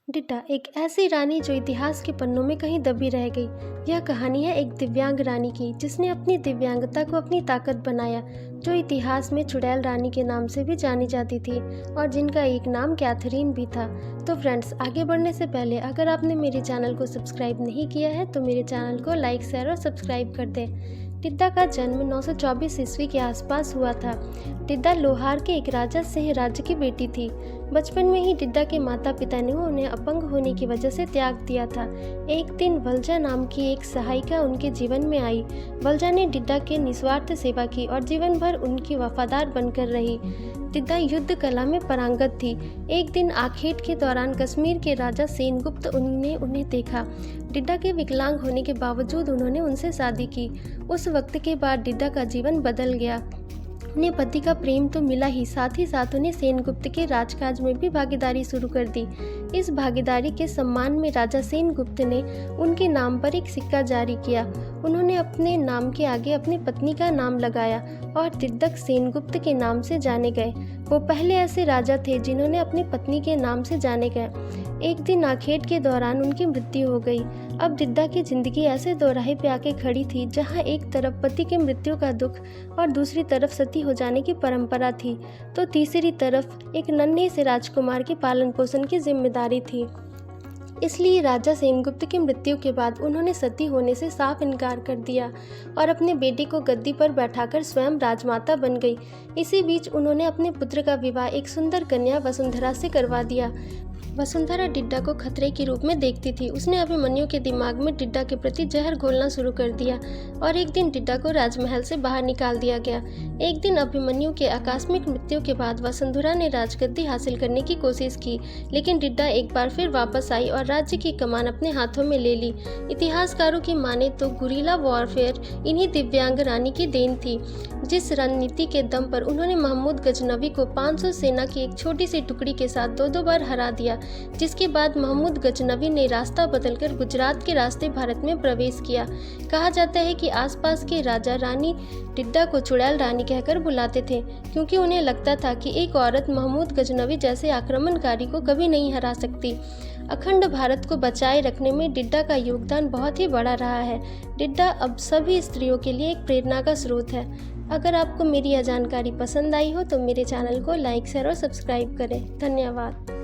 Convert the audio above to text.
डिड्डा एक ऐसी रानी जो इतिहास के पन्नों में कहीं दबी रह गई। यह कहानी है एक दिव्यांग रानी की जिसने अपनी दिव्यांगता को अपनी ताकत बनाया, जो इतिहास में चुड़ैल रानी के नाम से भी जानी जाती थी और जिनका एक नाम कैथरीन भी था। तो फ्रेंड्स, आगे बढ़ने से पहले अगर आपने मेरे चैनल को सब्सक्राइब नहीं किया है तो मेरे चैनल को लाइक, शेयर और सब्सक्राइब कर दें। डिड्डा का जन्म 924 ईस्वी के आसपास हुआ था। डिड्डा लोहार के एक राजा सिंह राज्य की बेटी थी। बचपन में ही डिड्डा के माता पिता ने उन्हें अपंग होने की वजह से त्याग दिया था। एक दिन वल्जा नाम की एक सहायिका उनके जीवन में आई। वल्जा ने डिड्डा के निस्वार्थ सेवा की और जीवन भर उनकी वफादार बनकर रही। डिड्डा युद्ध कला में पारंगत थी। एक दिन आखेट के दौरान कश्मीर के राजा सेनगुप्त ने उन्हें देखा। डिड्डा के विकलांग होने के बावजूद उन्होंने उनसे शादी की। उस वक्त के बाद डिड्डा का जीवन बदल गया। उन्हें पति का प्रेम तो मिला ही साथ उन्हें सेनगुप्त के राजकाज में भी भागीदारी शुरू कर दी। इस भागीदारी के सम्मान में राजा सेनगुप्त ने उनके नाम पर एक सिक्का जारी किया। उन्होंने अपने नाम के आगे अपनी पत्नी का नाम लगाया और तिब्बत सेनगुप्त के नाम से जाने गए। वो पहले ऐसे राजा थे जिन्होंने अपनी पत्नी के नाम से जाने गए। एक दिन आखेट के दौरान उनकी मृत्यु हो गई। अब डिड्डा की जिंदगी ऐसे दोराहे पे आके खड़ी थी जहाँ एक तरफ पति की मृत्यु का दुख और दूसरी तरफ सती हो जाने की परंपरा थी, तो तीसरी तरफ एक नन्हे से राजकुमार के पालन पोषण की जिम्मेदारी थी। इसलिए राजा सेनगुप्त की मृत्यु के बाद उन्होंने सती होने से साफ इनकार कर दिया और अपने बेटे को गद्दी पर बैठाकर स्वयं राजमाता बन गई। इसी बीच उन्होंने अपने पुत्र का विवाह एक सुंदर कन्या वसुंधरा से करवा दिया। वसुंधरा डिड्डा को खतरे के रूप में देखती थी। उसने अभिमन्यु के दिमाग में डिड्डा के प्रति जहर घोलना शुरू कर दिया और एक दिन डिड्डा को राजमहल से बाहर निकाल दिया गया। एक दिन अभिमन्यु के आकस्मिक मृत्यु के बाद वसुंधरा ने राजगद्दी हासिल करने की कोशिश की, लेकिन डिड्डा एक बार फिर वापस आई और राज्य की कमान अपने हाथों में ले ली। इतिहासकारों की माने तो गुरिल्ला वॉरफेयर इन्हीं दिव्यांग रानी की देन थी, जिस रणनीति के दम पर उन्होंने महमूद गजनवी को 500 सेना की एक छोटी सी टुकड़ी के साथ दो बार हरा दिया, जिसके बाद महमूद गजनवी ने रास्ता बदलकर गुजरात के रास्ते भारत में प्रवेश किया। कहा जाता है कि आसपास के राजा रानी डिड्डा को चुड़ैल रानी कहकर बुलाते थे, क्योंकि उन्हें लगता था कि एक औरत महमूद गजनवी जैसे आक्रमणकारी को कभी नहीं हरा सकती। अखंड भारत को बचाए रखने में डिड्डा का योगदान बहुत ही बड़ा रहा है। डिड्डा अब सभी स्त्रियों के लिए एक प्रेरणा का स्रोत है। अगर आपको मेरी यह जानकारी पसंद आई हो तो मेरे चैनल को लाइक, शेयर और सब्सक्राइब करें। धन्यवाद।